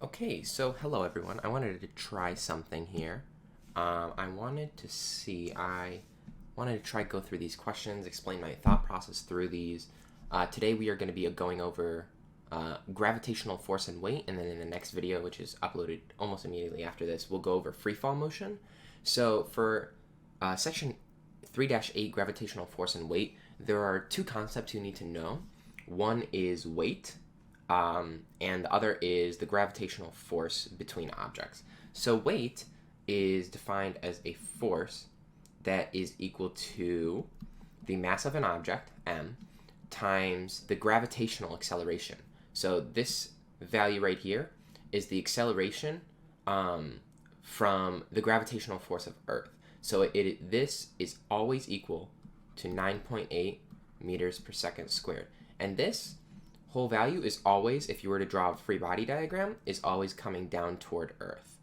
Okay, so hello everyone. I wanted to try something here. I wanted to try go through these questions, explain my thought process through these. Today we are going to be going over gravitational force and weight, and then in the next video, which is uploaded almost immediately after this, we'll go over free fall motion. So for section 3-8, gravitational force and weight, there are two concepts you need to know. One is weight, and the other is the gravitational force between objects. So weight is defined as a force that is equal to the mass of an object, m, times the gravitational acceleration. So this value right here is the acceleration from the gravitational force of Earth. So this is always equal to 9.8 meters per second squared. And this whole value is always, if you were to draw a free body diagram, is always coming down toward Earth.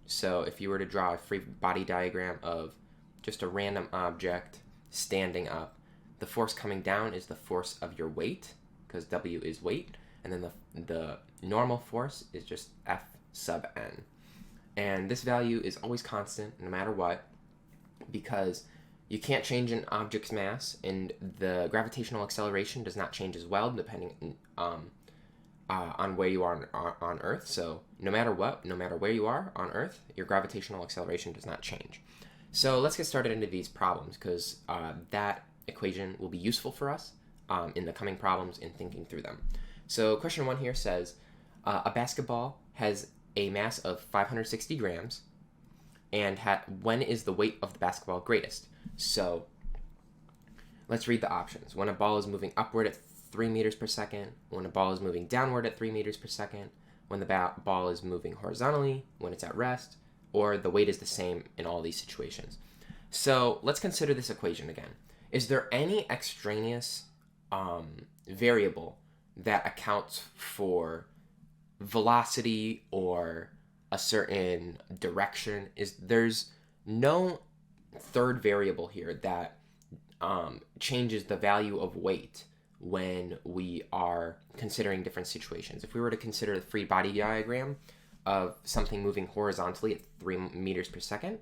So if you were to draw a free body diagram of just a random object standing up, the force coming down is the force of your weight, because W is weight, and then the normal force is just F sub n. And this value is always constant no matter what, because you can't change an object's mass, and the gravitational acceleration does not change as well depending on where you are on Earth. So no matter what, no matter where you are on Earth, your gravitational acceleration does not change. So let's get started into these problems, because that equation will be useful for us in the coming problems in thinking through them. So question 1 here says, a basketball has a mass of 560 grams, and when is the weight of the basketball greatest? So let's read the options. When a ball is moving upward at 3 meters per second, when a ball is moving downward at 3 meters per second, when the ball is moving horizontally, when it's at rest, or the weight is the same in all these situations. So let's consider this equation again. Is there any extraneous variable that accounts for velocity or a certain direction? There's no third variable here that changes the value of weight when we are considering different situations. If we were to consider the free body diagram of something moving horizontally at 3 meters per second,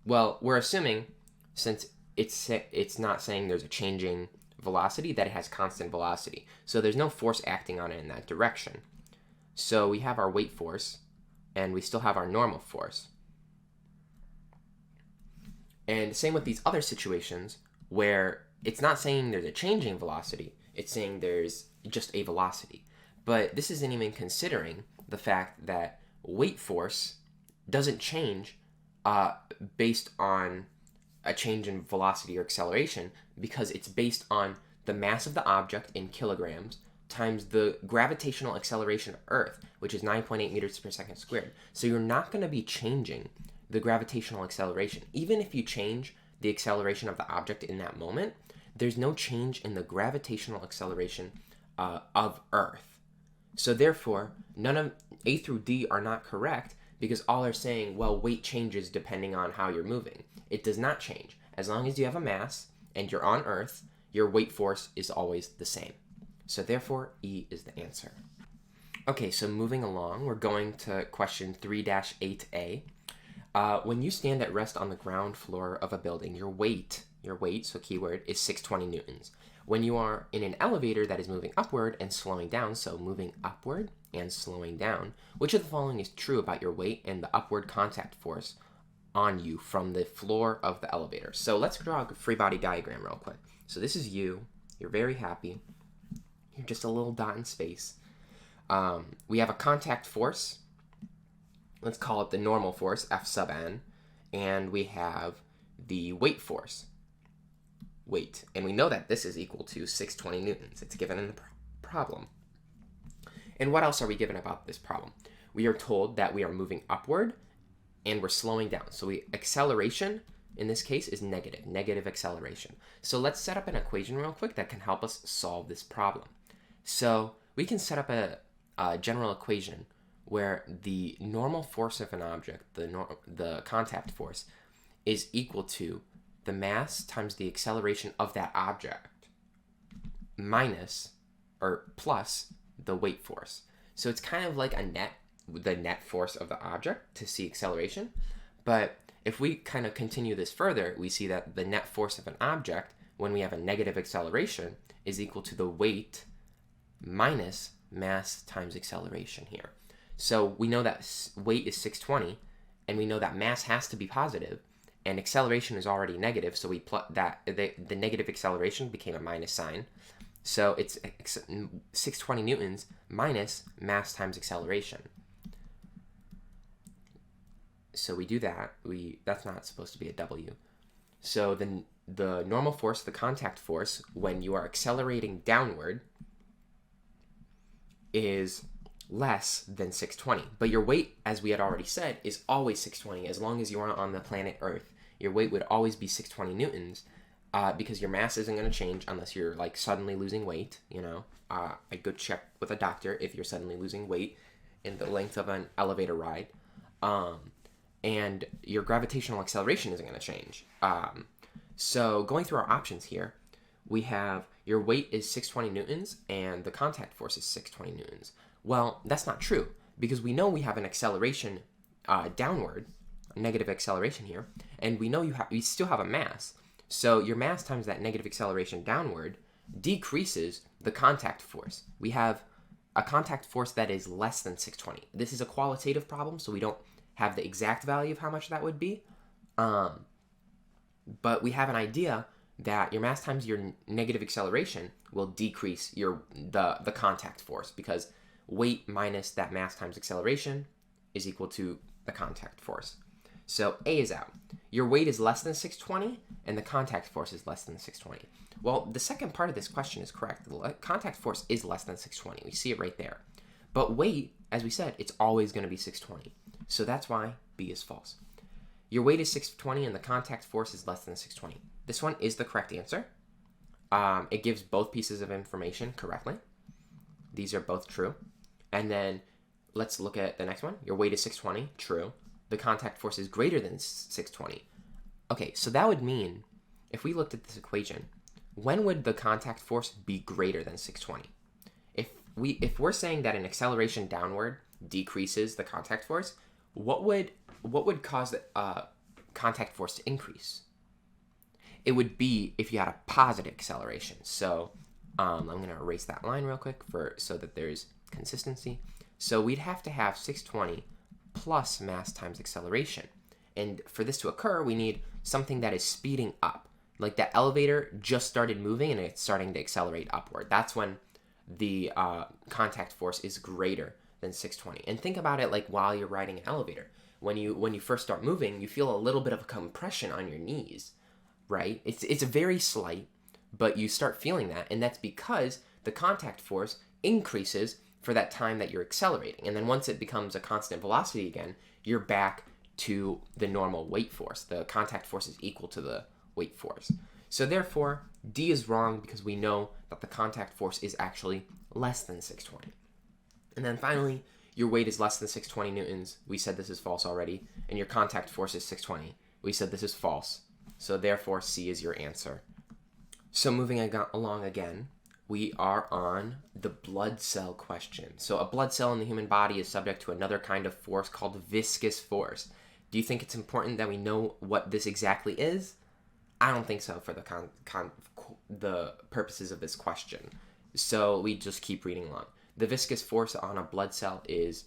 well, we're assuming, since it's not saying there's a changing velocity, that it has constant velocity. So there's no force acting on it in that direction. So we have our weight force, and we still have our normal force. And same with these other situations where it's not saying there's a changing velocity, it's saying there's just a velocity. But this isn't even considering the fact that weight force doesn't change based on a change in velocity or acceleration, because it's based on the mass of the object in kilograms times the gravitational acceleration of Earth, which is 9.8 meters per second squared. So you're not going to be changing the gravitational acceleration. Even if you change the acceleration of the object in that moment, there's no change in the gravitational acceleration of Earth. So therefore, none of A through D are not correct, because all are saying, well, weight changes depending on how you're moving. It does not change. As long as you have a mass and you're on Earth, your weight force is always the same. So therefore, E is the answer. Okay, so moving along, we're going to question 3-8A. When you stand at rest on the ground floor of a building, your weight, so keyword, is 620 newtons. When you are in an elevator that is moving upward and slowing down, so moving upward and slowing down, which of the following is true about your weight and the upward contact force on you from the floor of the elevator? So let's draw a free body diagram real quick. So this is you. You're very happy. You're just a little dot in space. We have a contact force. Let's call it the normal force, F sub n. And we have the weight force, weight. And we know that this is equal to 620 newtons. It's given in the problem. And what else are we given about this problem? We are told that we are moving upward and we're slowing down. So acceleration, in this case, is negative acceleration. So let's set up an equation real quick that can help us solve this problem. So we can set up a general equation where the normal force of an object, the contact force, is equal to the mass times the acceleration of that object minus or plus the weight force. So it's kind of like a net the net force of the object to see acceleration. But if we kind of continue this further, we see that the net force of an object when we have a negative acceleration is equal to the weight minus mass times acceleration here. So we know that weight is 620, and we know that mass has to be positive, and acceleration is already negative, so we plot that the negative acceleration became a minus sign. So it's 620 newtons minus mass times acceleration. So we do that. That's not supposed to be a W. So then the normal force, the contact force, when you are accelerating downward is less than 620. But your weight, as we had already said, is always 620. As long as you are on the planet Earth, your weight would always be 620 newtons because your mass isn't going to change unless you're like suddenly losing weight. I'd go check with a doctor if you're suddenly losing weight in the length of an elevator ride. And your gravitational acceleration isn't going to change. So going through our options here, we have your weight is 620 newtons and the contact force is 620 newtons. Well, that's not true because we know we have an acceleration downward, a negative acceleration here, and we know you still have a mass. So your mass times that negative acceleration downward decreases the contact force. We have a contact force that is less than 620. This is a qualitative problem, so we don't have the exact value of how much that would be. But we have an idea that your mass times your negative acceleration will decrease the contact force because weight minus that mass times acceleration is equal to the contact force. So A is out. Your weight is less than 620 and the contact force is less than 620. Well, the second part of this question is correct. The contact force is less than 620. We see it right there. But weight, as we said, it's always going to be 620. So that's why B is false. Your weight is 620 and the contact force is less than 620. This one is the correct answer. It gives both pieces of information correctly. These are both true. And then let's look at the next one. Your weight is 620, true. The contact force is greater than 620. Okay, so that would mean, if we looked at this equation, when would the contact force be greater than 620? If we're saying that an acceleration downward decreases the contact force, what would cause the contact force to increase? It would be if you had a positive acceleration. So I'm going to erase that line real quick so that there's consistency. So we'd have to have 620 plus mass times acceleration. And for this to occur, we need something that is speeding up. Like the elevator just started moving and it's starting to accelerate upward. That's when the contact force is greater than 620. And think about it like while you're riding an elevator. When you first start moving, you feel a little bit of a compression on your knees, right? It's very slight, but you start feeling that, and that's because the contact force increases for that time that you're accelerating. And then once it becomes a constant velocity again, you're back to the normal weight force. The contact force is equal to the weight force. So therefore, D is wrong because we know that the contact force is actually less than 620. And then finally, your weight is less than 620 newtons. We said this is false already. And your contact force is 620. We said this is false. So therefore, C is your answer. So moving along again, we are on the blood cell question. So a blood cell in the human body is subject to another kind of force called viscous force. Do you think it's important that we know what this exactly is? I don't think so for the purposes of this question. So we just keep reading along. The viscous force on a blood cell is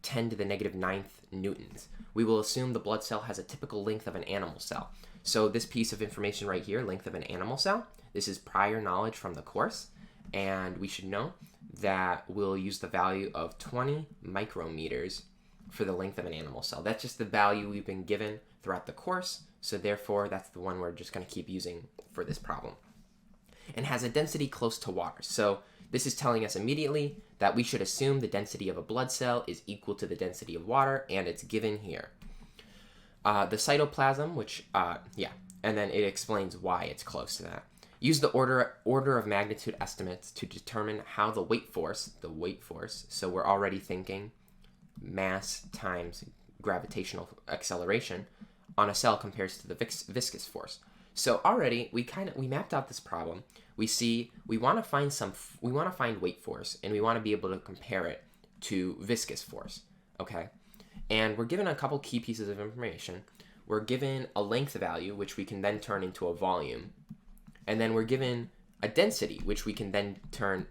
10 to the negative 9th newtons. We will assume the blood cell has a typical length of an animal cell. So this piece of information right here, length of an animal cell, this is prior knowledge from the course, and we should know that we'll use the value of 20 micrometers for the length of an animal cell. That's just the value we've been given throughout the course, so therefore that's the one we're just going to keep using for this problem. And has a density close to water. So this is telling us immediately that we should assume the density of a blood cell is equal to the density of water, and it's given here. The cytoplasm, and then it explains why it's close to that. Use the order of magnitude estimates to determine how the weight force, so we're already thinking mass times gravitational acceleration on a cell compares to the viscous force. So already we mapped out this problem. We see we want to find weight force and we want to be able to compare it to viscous force. okay? And we're given a couple key pieces of information. We're given a length value, which we can then turn into a volume. And then we're given a density, which we can then turn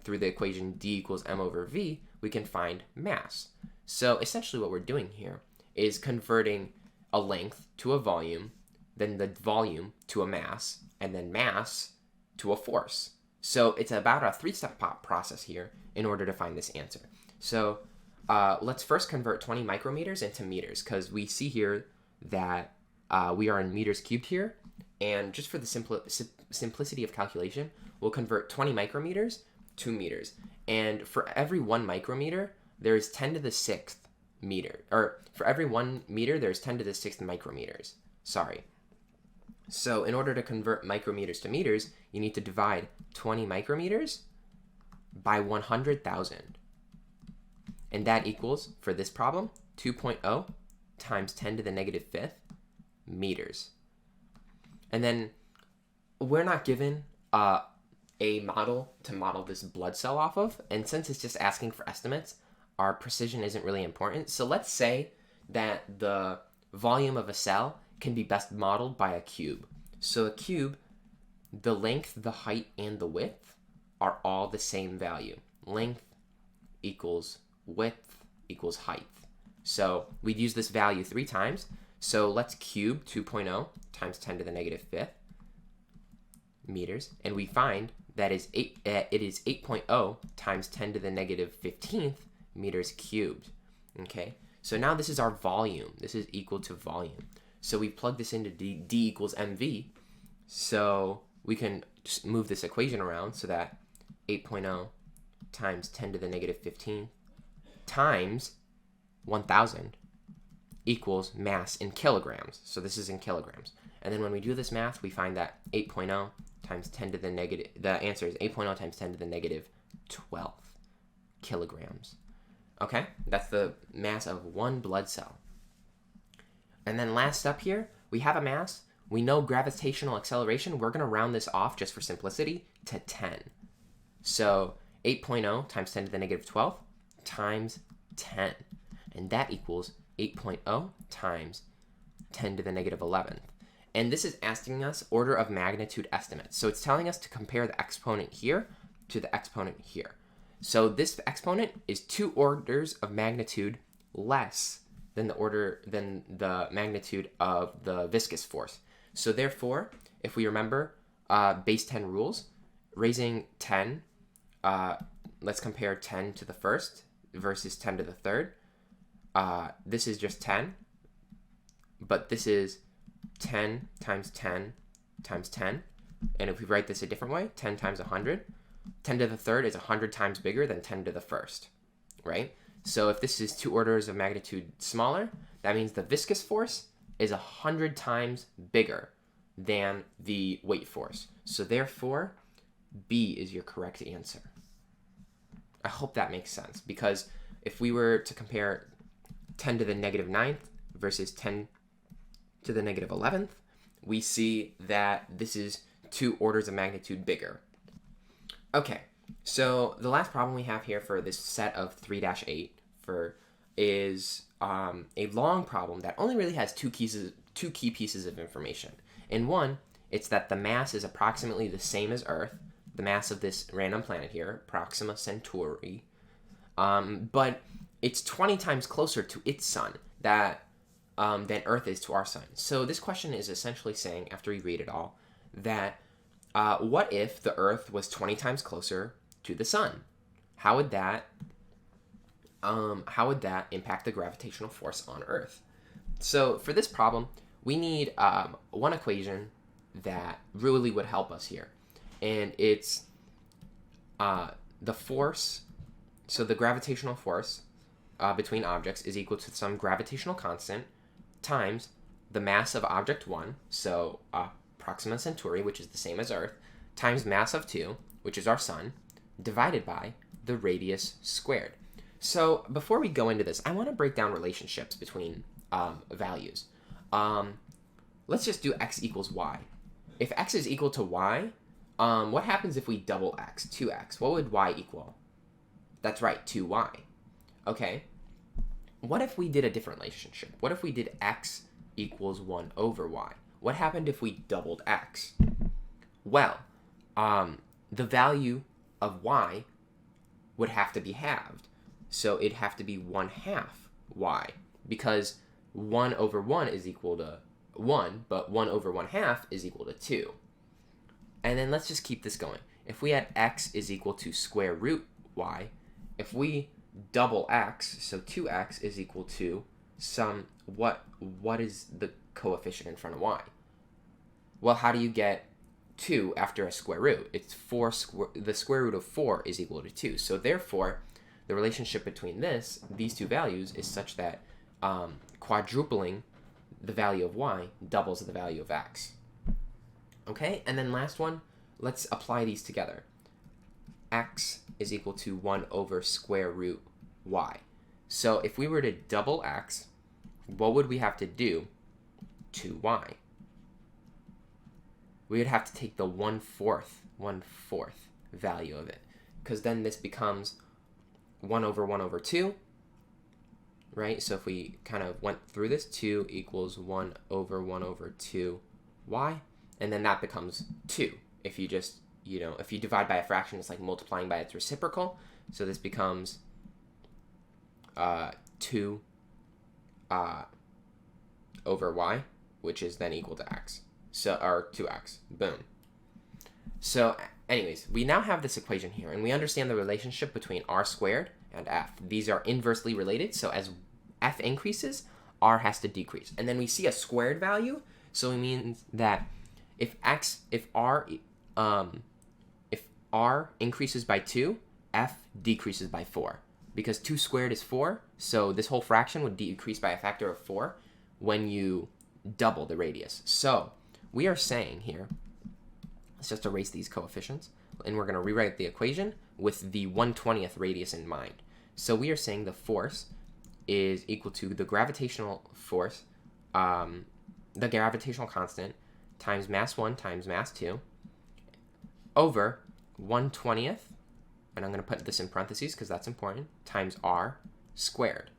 through the equation d equals m over v, we can find mass. So essentially what we're doing here is converting a length to a volume, then the volume to a mass, and then mass to a force. So it's about a three-step process here in order to find this answer. So let's first convert 20 micrometers into meters, because we see here that we are in meters cubed here. And just for the simplicity of calculation, we'll convert 20 micrometers to meters. And for every 1 micrometer, there's 10 to the 6th meter. Or for every 1 meter, there's 10 to the 6th micrometers. Sorry. So in order to convert micrometers to meters, you need to divide 20 micrometers by 100,000. And that equals, for this problem, 2.0 times 10 to the negative 5th meters. And then we're not given a model to model this blood cell off of. And since it's just asking for estimates, our precision isn't really important. So let's say that the volume of a cell can be best modeled by a cube. So a cube, the length, the height, and the width are all the same value. Length equals width equals height. So we'd use this value 3 times. So let's cube 2.0 times 10 to the negative 5th meters. And we find that it is 8.0 times 10 to the negative 15th meters cubed. Okay, so now this is our volume. This is equal to volume. So we plug this into d equals mv. So we can just move this equation around so that 8.0 times 10 to the negative 15 times 1,000 equals mass in kilograms. So this is in kilograms. And then when we do this math, we find that 8.0 times 10 to the negative, the answer is 8.0 times 10 to the negative 12 kilograms. Okay, that's the mass of one blood cell. And then last up here, we have a mass. We know gravitational acceleration. We're going to round this off just for simplicity to 10. So 8.0 times 10 to the negative 12 times 10. And that equals 8.0 times 10 to the negative 11th. And this is asking us order of magnitude estimates. So it's telling us to compare the exponent here to the exponent here. So this exponent is 2 orders of magnitude less than the magnitude of the viscous force. So therefore, if we remember base 10 rules, raising 10, let's compare 10 to the first versus 10 to the third. This is just 10, but this is 10 times 10 times 10. And if we write this a different way, 10 times 100, 10 to the third is 100 times bigger than 10 to the first, right? So if this is 2 orders of magnitude smaller, that means the viscous force is 100 times bigger than the weight force. So therefore, B is your correct answer. I hope that makes sense, because if we were to compare 10 to the negative 9th versus 10 to the negative 11th, we see that this is 2 orders of magnitude bigger. Okay, so the last problem we have here for this set of 3-8 is a long problem that only really has two key pieces of information. In one, it's that the mass is approximately the same as Earth, the mass of this random planet here, Proxima Centauri, but it's 20 times closer to its sun than Earth is to our sun. So this question is essentially saying, after we read it all, that what if the Earth was 20 times closer to the sun? How would that impact the gravitational force on Earth? So for this problem, we need one equation that really would help us here. And it's the force, so the gravitational force between objects is equal to some gravitational constant times the mass of object 1, so Proxima Centauri, which is the same as Earth, times mass of 2, which is our sun, divided by the radius squared. So before we go into this, I want to break down relationships between values. Let's just do x equals y. If x is equal to y, what happens if we double x, 2x? What would y equal? That's right, 2y. Okay. what if we did a different relationship? What if we did x equals 1 over y? What happened if we doubled x? Well, the value of y would have to be halved. So it'd have to be 1/2 y, because 1 over 1 is equal to 1, but 1 over 1/2 is equal to 2. And then let's just keep this going. If we had x is equal to square root y, if we double x, so 2x is equal to what is the coefficient in front of y? Well, how do you get 2 after a square root? It's the square root of 4 is equal to 2. So therefore, the relationship between these two values is such that quadrupling the value of y doubles the value of x. Okay, and then last one, let's apply these together. X is equal to 1 over square root y. So if we were to double x, what would we have to do to y? We would have to take the 1/4 value of it, because then this becomes 1 over 2, right? So if we kind of went through this, 2 equals 1 over 2 y, and then that becomes 2. If you just, if you divide by a fraction, it's like multiplying by its reciprocal. So this becomes 2 over y, which is then equal to x. So, or 2x. Boom. So anyways, we now have this equation here, and we understand the relationship between r squared and f. These are inversely related, so as f increases, r has to decrease. And then we see a squared value, so it means that if r increases by 2, f decreases by 4. Because 2 squared is 4, so this whole fraction would decrease by a factor of 4 when you double the radius. So we are saying here, let's just erase these coefficients, and we're going to rewrite the equation with the 1/20th radius in mind. So we are saying the force is equal to the gravitational force, the gravitational constant, times mass 1 times mass 2, over 1/20th, and I'm going to put this in parentheses because that's important, times r squared.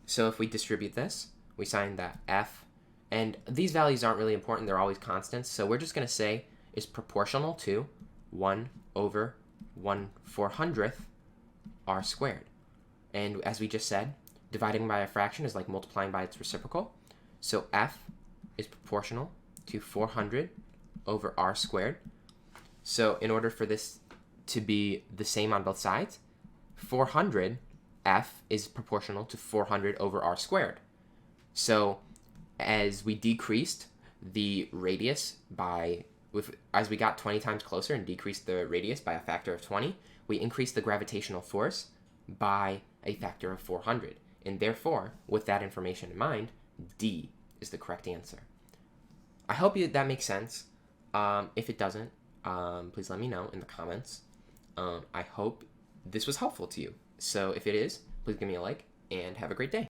So if we distribute this, we find that f, and these values aren't really important, they're always constants, so we're just going to say is proportional to 1 over 1/400th r squared. And as we just said, dividing by a fraction is like multiplying by its reciprocal. So f is proportional to 400 over r squared. So in order for this to be the same on both sides, 400 f is proportional to 400 over r squared. So as we decreased the radius as we got 20 times closer and decreased the radius by a factor of 20, we increased the gravitational force by a factor of 400. And therefore, with that information in mind, D is the correct answer. I hope that makes sense. If it doesn't, please let me know in the comments. I hope this was helpful to you. So if it is, please give me a like and have a great day.